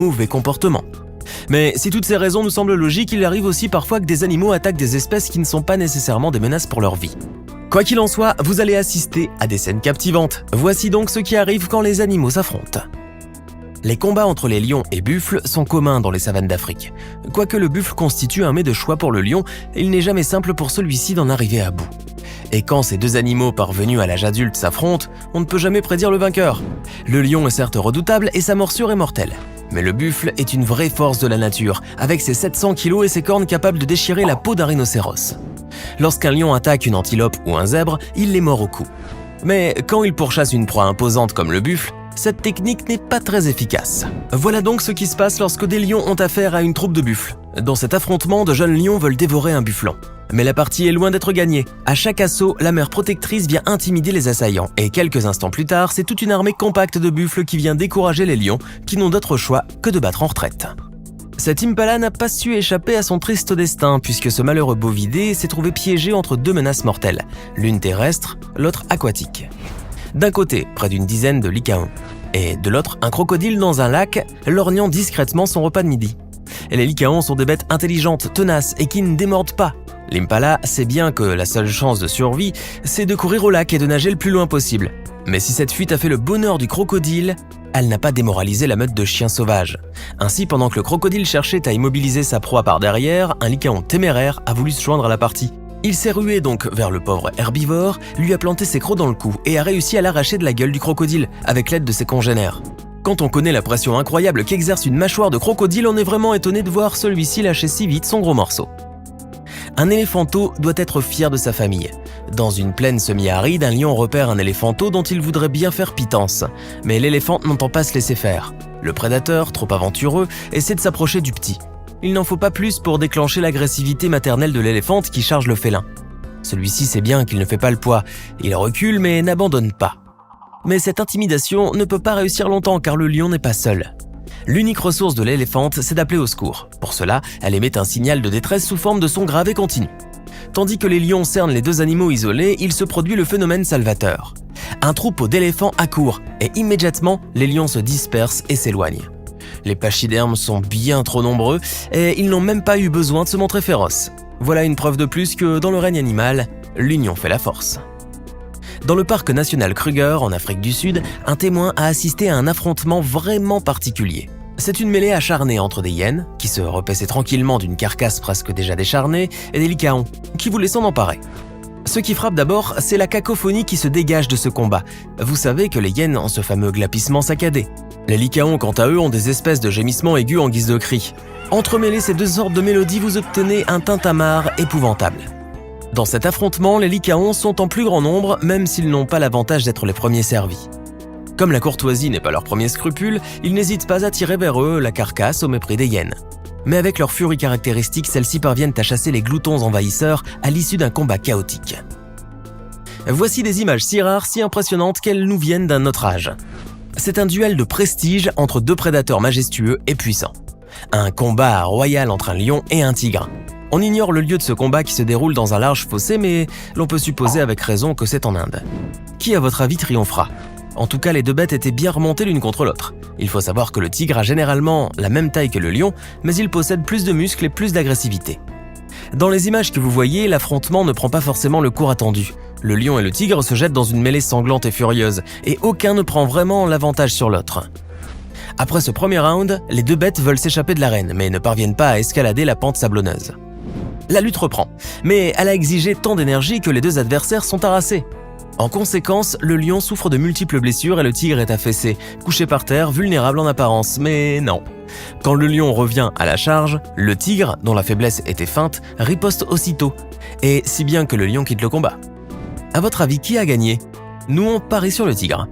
mauvais comportement. Mais si toutes ces raisons nous semblent logiques, il arrive aussi parfois que des animaux attaquent des espèces qui ne sont pas nécessairement des menaces pour leur vie. Quoi qu'il en soit, vous allez assister à des scènes captivantes. Voici donc ce qui arrive quand les animaux s'affrontent. Les combats entre les lions et buffles sont communs dans les savanes d'Afrique. Quoique le buffle constitue un mets de choix pour le lion, il n'est jamais simple pour celui-ci d'en arriver à bout. Et quand ces deux animaux parvenus à l'âge adulte s'affrontent, on ne peut jamais prédire le vainqueur. Le lion est certes redoutable et sa morsure est mortelle. Mais le buffle est une vraie force de la nature, avec ses 700 kilos et ses cornes capables de déchirer la peau d'un rhinocéros. Lorsqu'un lion attaque une antilope ou un zèbre, il les mord au cou. Mais quand il pourchasse une proie imposante comme le buffle, cette technique n'est pas très efficace. Voilà donc ce qui se passe lorsque des lions ont affaire à une troupe de buffles. Dans cet affrontement, de jeunes lions veulent dévorer un bufflon. Mais la partie est loin d'être gagnée. À chaque assaut, la mère protectrice vient intimider les assaillants. Et quelques instants plus tard, c'est toute une armée compacte de buffles qui vient décourager les lions, qui n'ont d'autre choix que de battre en retraite. Cet impala n'a pas su échapper à son triste destin, puisque ce malheureux bovidé s'est trouvé piégé entre deux menaces mortelles, l'une terrestre, l'autre aquatique. D'un côté, près d'une dizaine de lycaons, et de l'autre, un crocodile dans un lac, lorgnant discrètement son repas de midi. Et les lycaons sont des bêtes intelligentes, tenaces et qui ne démordent pas. L'impala sait bien que la seule chance de survie, c'est de courir au lac et de nager le plus loin possible. Mais si cette fuite a fait le bonheur du crocodile, elle n'a pas démoralisé la meute de chiens sauvages. Ainsi, pendant que le crocodile cherchait à immobiliser sa proie par derrière, un lycaon téméraire a voulu se joindre à la partie. Il s'est rué donc vers le pauvre herbivore, lui a planté ses crocs dans le cou et a réussi à l'arracher de la gueule du crocodile, avec l'aide de ses congénères. Quand on connaît la pression incroyable qu'exerce une mâchoire de crocodile, on est vraiment étonné de voir celui-ci lâcher si vite son gros morceau. Un éléphanteau doit être fier de sa famille. Dans une plaine semi-aride, un lion repère un éléphanteau dont il voudrait bien faire pitance. Mais l'éléphant n'entend pas se laisser faire. Le prédateur, trop aventureux, essaie de s'approcher du petit. Il n'en faut pas plus pour déclencher l'agressivité maternelle de l'éléphante qui charge le félin. Celui-ci sait bien qu'il ne fait pas le poids. Il recule mais n'abandonne pas. Mais cette intimidation ne peut pas réussir longtemps car le lion n'est pas seul. L'unique ressource de l'éléphante, c'est d'appeler au secours. Pour cela, elle émet un signal de détresse sous forme de son grave et continu. Tandis que les lions cernent les deux animaux isolés, il se produit le phénomène salvateur. Un troupeau d'éléphants accourt et immédiatement, les lions se dispersent et s'éloignent. Les pachydermes sont bien trop nombreux et ils n'ont même pas eu besoin de se montrer féroces. Voilà une preuve de plus que dans le règne animal, l'union fait la force. Dans le parc national Kruger, en Afrique du Sud, un témoin a assisté à un affrontement vraiment particulier. C'est une mêlée acharnée entre des hyènes, qui se repaissaient tranquillement d'une carcasse presque déjà décharnée, et des lycaons, qui voulaient s'en emparer. Ce qui frappe d'abord, c'est la cacophonie qui se dégage de ce combat. Vous savez que les hyènes ont ce fameux glapissement saccadé. Les lycaons, quant à eux, ont des espèces de gémissements aigus en guise de cris. Entremêler ces deux sortes de mélodies, vous obtenez un tintamarre épouvantable. Dans cet affrontement, les lycaons sont en plus grand nombre, même s'ils n'ont pas l'avantage d'être les premiers servis. Comme la courtoisie n'est pas leur premier scrupule, ils n'hésitent pas à tirer vers eux la carcasse au mépris des hyènes. Mais avec leur furie caractéristique, celles-ci parviennent à chasser les gloutons envahisseurs à l'issue d'un combat chaotique. Voici des images si rares, si impressionnantes qu'elles nous viennent d'un autre âge. C'est un duel de prestige entre deux prédateurs majestueux et puissants. Un combat royal entre un lion et un tigre. On ignore le lieu de ce combat qui se déroule dans un large fossé, mais l'on peut supposer avec raison que c'est en Inde. Qui, à votre avis, triomphera ? En tout cas, les deux bêtes étaient bien remontées l'une contre l'autre. Il faut savoir que le tigre a généralement la même taille que le lion, mais il possède plus de muscles et plus d'agressivité. Dans les images que vous voyez, l'affrontement ne prend pas forcément le cours attendu. Le lion et le tigre se jettent dans une mêlée sanglante et furieuse, et aucun ne prend vraiment l'avantage sur l'autre. Après ce premier round, les deux bêtes veulent s'échapper de l'arène, mais ne parviennent pas à escalader la pente sablonneuse. La lutte reprend, mais elle a exigé tant d'énergie que les deux adversaires sont harassés. En conséquence, le lion souffre de multiples blessures et le tigre est affaissé, couché par terre, vulnérable en apparence, mais non. Quand le lion revient à la charge, le tigre, dont la faiblesse était feinte, riposte aussitôt, et si bien que le lion quitte le combat. À votre avis, qui a gagné ? Nous, on parie sur le tigre.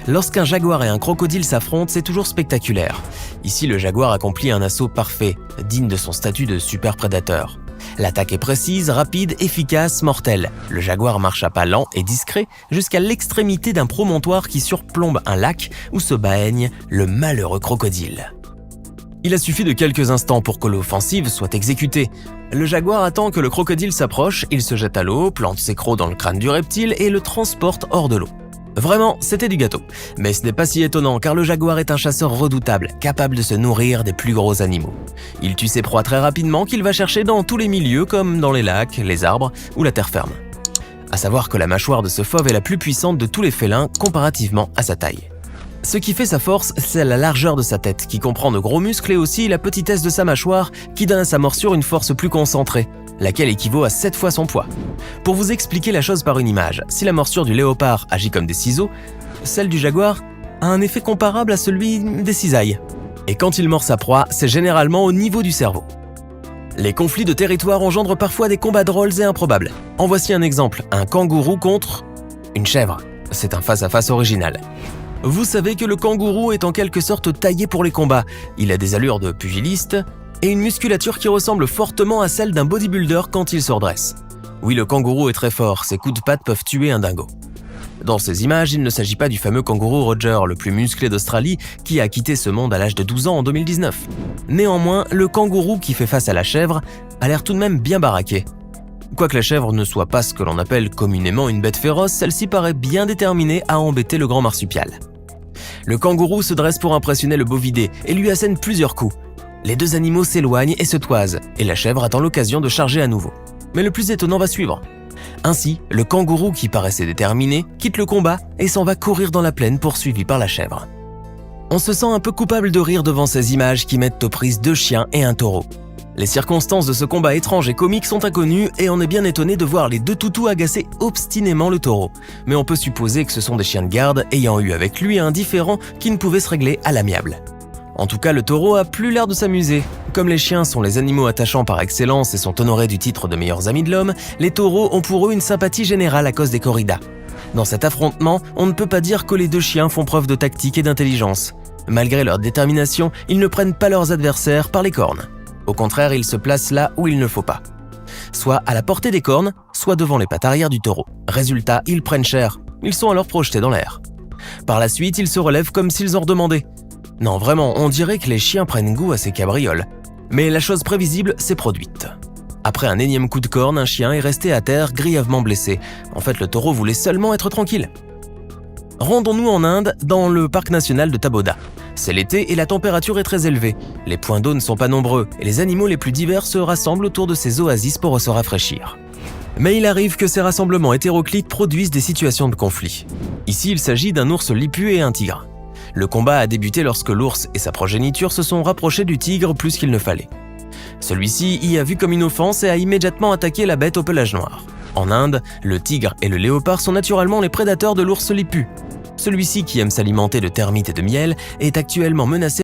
Lorsqu'un jaguar et un crocodile s'affrontent, c'est toujours spectaculaire. Ici, le jaguar accomplit un assaut parfait, digne de son statut de super prédateur. L'attaque est précise, rapide, efficace, mortelle. Le jaguar marche à pas lents et discrets jusqu'à l'extrémité d'un promontoire qui surplombe un lac où se baigne le malheureux crocodile. Il a suffi de quelques instants pour que l'offensive soit exécutée. Le jaguar attend que le crocodile s'approche, il se jette à l'eau, plante ses crocs dans le crâne du reptile et le transporte hors de l'eau. Vraiment, c'était du gâteau. Mais ce n'est pas si étonnant car le jaguar est un chasseur redoutable, capable de se nourrir des plus gros animaux. Il tue ses proies très rapidement qu'il va chercher dans tous les milieux comme dans les lacs, les arbres ou la terre ferme. À savoir que la mâchoire de ce fauve est la plus puissante de tous les félins comparativement à sa taille. Ce qui fait sa force, c'est la largeur de sa tête, qui comprend de gros muscles et aussi la petitesse de sa mâchoire, qui donne à sa morsure une force plus concentrée, laquelle équivaut à 7 fois son poids. Pour vous expliquer la chose par une image, si la morsure du léopard agit comme des ciseaux, celle du jaguar a un effet comparable à celui des cisailles. Et quand il mord sa proie, c'est généralement au niveau du cerveau. Les conflits de territoire engendrent parfois des combats drôles et improbables. En voici un exemple, un kangourou contre une chèvre. C'est un face-à-face original. Vous savez que le kangourou est en quelque sorte taillé pour les combats. Il a des allures de pugiliste et une musculature qui ressemble fortement à celle d'un bodybuilder quand il se redresse. Oui, le kangourou est très fort, ses coups de patte peuvent tuer un dingo. Dans ces images, il ne s'agit pas du fameux kangourou Roger, le plus musclé d'Australie, qui a quitté ce monde à l'âge de 12 ans en 2019. Néanmoins, le kangourou qui fait face à la chèvre a l'air tout de même bien baraqué. Quoique la chèvre ne soit pas ce que l'on appelle communément une bête féroce, celle-ci paraît bien déterminée à embêter le grand marsupial. Le kangourou se dresse pour impressionner le bovidé et lui assène plusieurs coups. Les deux animaux s'éloignent et se toisent, et la chèvre attend l'occasion de charger à nouveau. Mais le plus étonnant va suivre. Ainsi, le kangourou qui paraissait déterminé quitte le combat et s'en va courir dans la plaine poursuivi par la chèvre. On se sent un peu coupable de rire devant ces images qui mettent aux prises 2 chiens et un taureau. Les circonstances de ce combat étrange et comique sont inconnues et on est bien étonné de voir les 2 toutous agacer obstinément le taureau. Mais on peut supposer que ce sont des chiens de garde ayant eu avec lui un différend qui ne pouvait se régler à l'amiable. En tout cas, le taureau a plus l'air de s'amuser. Comme les chiens sont les animaux attachants par excellence et sont honorés du titre de meilleurs amis de l'homme, les taureaux ont pour eux une sympathie générale à cause des corridas. Dans cet affrontement, on ne peut pas dire que les 2 chiens font preuve de tactique et d'intelligence. Malgré leur détermination, ils ne prennent pas leurs adversaires par les cornes. Au contraire, ils se placent là où il ne faut pas. Soit à la portée des cornes, soit devant les pattes arrière du taureau. Résultat, ils prennent cher. Ils sont alors projetés dans l'air. Par la suite, ils se relèvent comme s'ils en redemandaient. Non, vraiment, on dirait que les chiens prennent goût à ces cabrioles. Mais la chose prévisible s'est produite. Après un énième coup de corne, un chien est resté à terre grièvement blessé. En fait, le taureau voulait seulement être tranquille. Rendons-nous en Inde, dans le parc national de Taboda. C'est l'été et la température est très élevée. Les points d'eau ne sont pas nombreux et les animaux les plus divers se rassemblent autour de ces oasis pour se rafraîchir. Mais il arrive que ces rassemblements hétéroclites produisent des situations de conflit. Ici, il s'agit d'un ours lipu et un tigre. Le combat a débuté lorsque l'ours et sa progéniture se sont rapprochés du tigre plus qu'il ne fallait. Celui-ci y a vu comme une offense et a immédiatement attaqué la bête au pelage noir. En Inde, le tigre et le léopard sont naturellement les prédateurs de l'ours lipu. Celui-ci, qui aime s'alimenter de termites et de miel, est actuellement menacé